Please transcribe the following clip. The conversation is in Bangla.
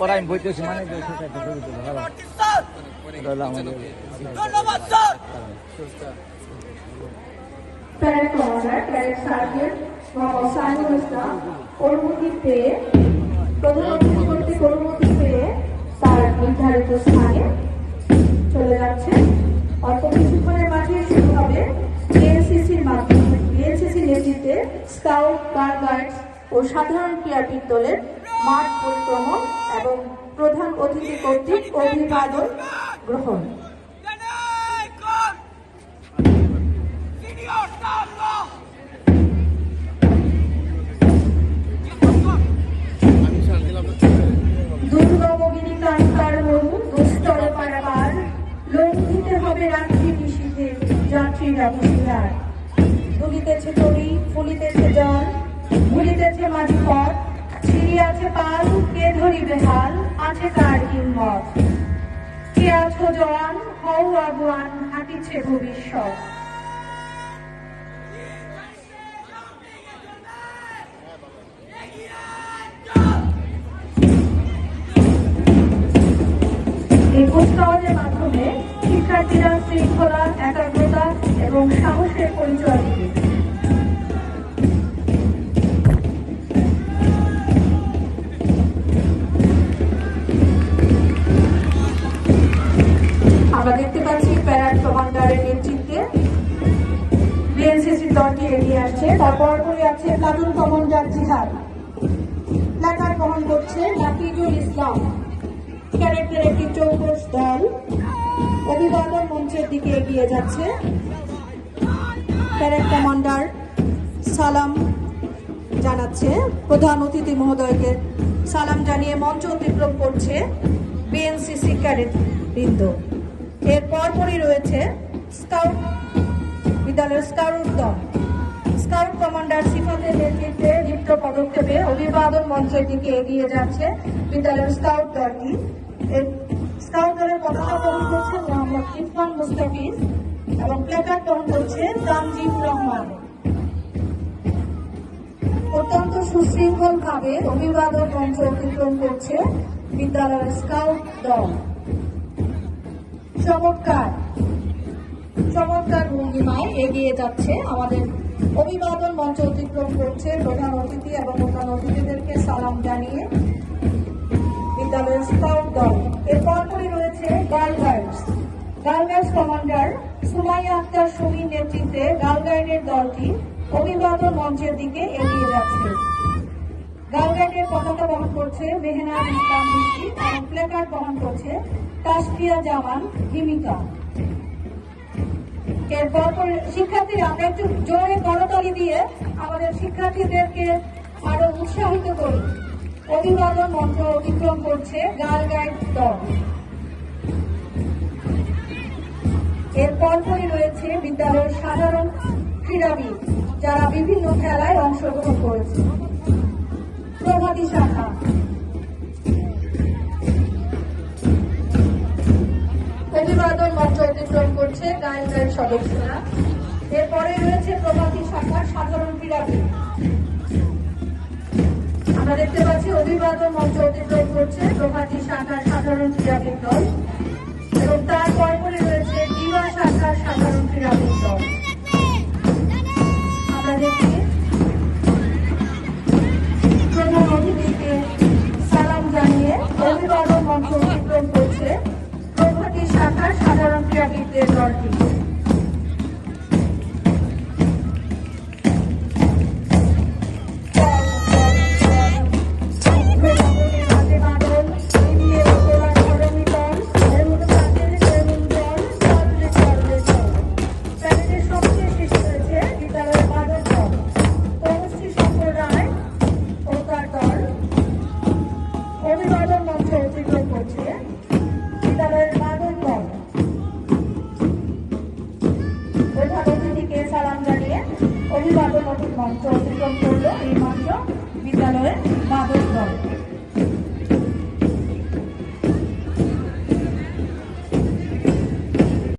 ওরা আমি বইতেছি মানে অনুমতি পেয়ে তার নির্ধারিত স্থানে চলে যাচ্ছে। অল্প কিছুক্ষণের মাঝে শুরু হবে বিএনসিসির মাধ্যমে বিএনসিসি নেতৃত্বে স্কাউট, গার্ডস ও সাধারণ ক্রীড়াবিদ দলের মাঠ পরিক্রমণ এবং প্রধান অতিথি কর্তৃক অভিবাদন গ্রহণ। দুর্গমগিরি কান্তার মরু দুস্তর পারাবার, লোক দিতে হবে রাত্রি নিশীথে যাত্রীরা হুঁশিয়ার। দুলিতেছে তরি, ফুলিতেছে জল, ভুলিতেছে মাঝি পথ, ছিড়িয়াছে পাল, কে ধরিবে হাল, আছে কার হিম্মত। কে আছো জওয়ান, হও আগুয়ান, হাঁটিছে ভবিষ্যৎ। এই কুচকাওয়াজের মাধ্যমে শিক্ষার্থীরা শৃঙ্খলা, একাগ্রতা এবং সাহসের পরিচয় দিবে। আমরা দেখতে পাচ্ছি প্যারাড কমান্ডারের নেতৃত্বে বিএনসিসি দলটি এগিয়ে আসছে। তারপর পরে আছে প্লাটুন কমান্ডার জিহাদ, প্ল্যাকার্ড বহন করছে নাফিজুল ইসলাম। ক্যাডেটদের একটি চৌকস দল অভিবাদন মঞ্চের দিকে এগিয়ে যাচ্ছে। প্যারেড কমান্ডার সালাম জানাচ্ছে, প্রধান অতিথি মহোদয়কে সালাম জানিয়ে মঞ্চ অতিক্রম করছে বিএনসিসি ক্যাডেট বৃন্দ। এর পরপরই রয়েছে স্কাউট বিদ্যালয়ের স্কাউট দল। স্কাউট কমান্ডার সিফাতের নেতৃত্বে দীপ্ত পদক্ষেপে অভিবাদন মঞ্চের দিকে এগিয়ে যাচ্ছে বিদ্যালয়ের স্কাউট দলটি। স্কাউট দলের পতাকা বহন করছে মোহাম্মদ ইরফান মুস্তাফিজ এবং প্ল্যাকার্ড বহন করছে তানজিম রহমান। অত্যন্ত সুশৃঙ্খল ভাবে অভিবাদন মঞ্চ অতিক্রম করছে বিদ্যালয়ের স্কাউট দল। চমৎকার ভঙ্গিমায় এগিয়ে যাচ্ছে আমাদের অভিবাদন মঞ্চ অতিক্রম করছে প্রধান অতিথি এবং প্রধান অতিথিদেরকে সালাম জানিয়ে বিদ্যালয়ের স্কাউট দল। এরপর পরে রয়েছে গার্লস কমান্ডার সুমাইয়া আক্তার সুমির নেতৃত্বে গার্ল গাইডের দলটি অভিবাদন মঞ্চের দিকে এগিয়ে যাচ্ছে। গার্ল গাইডের পতাকা বহন করছে মেহনাজ ইসলাম মিষ্টি এবং প্ল্যাকার্ড বহন করছে তাসফিয়া জামান হিমিকা। এরপর শিক্ষার্থীরা আমরা একটু জোরে করতালি দিয়ে আমাদের শিক্ষার্থীদেরকে আরো উৎসাহিত করি। অভিবাদন মঞ্চ অতিক্রম করছে গার্ল গাইড দল। এর পরপরই রয়েছে বিদ্যালয়ের সাধারণ ক্রীড়াবিদ যারা বিভিন্ন খেলায় অংশগ্রহণ করেছে। প্রভাতী শাখা, অভিবাদন মঞ্চ অতিক্রম করছে গার্ল গাইড সদস্যরা। এরপরে রয়েছে প্রভাতী শাখার সাধারণ ক্রীড়াবিদ। আমরা দেখতে পাচ্ছি অভিবাদন মঞ্চ অতিক্রম করছে প্রভাতী শাখার সাধারণ ক্রীড়াবিদ দল এবং তার পরপরে রয়েছে দিবা শাখার সাধারণ ক্রীড়াবিদ দল। আমরা দেখছি প্রধান অতিথিকে সালাম জানিয়ে অভিবাদন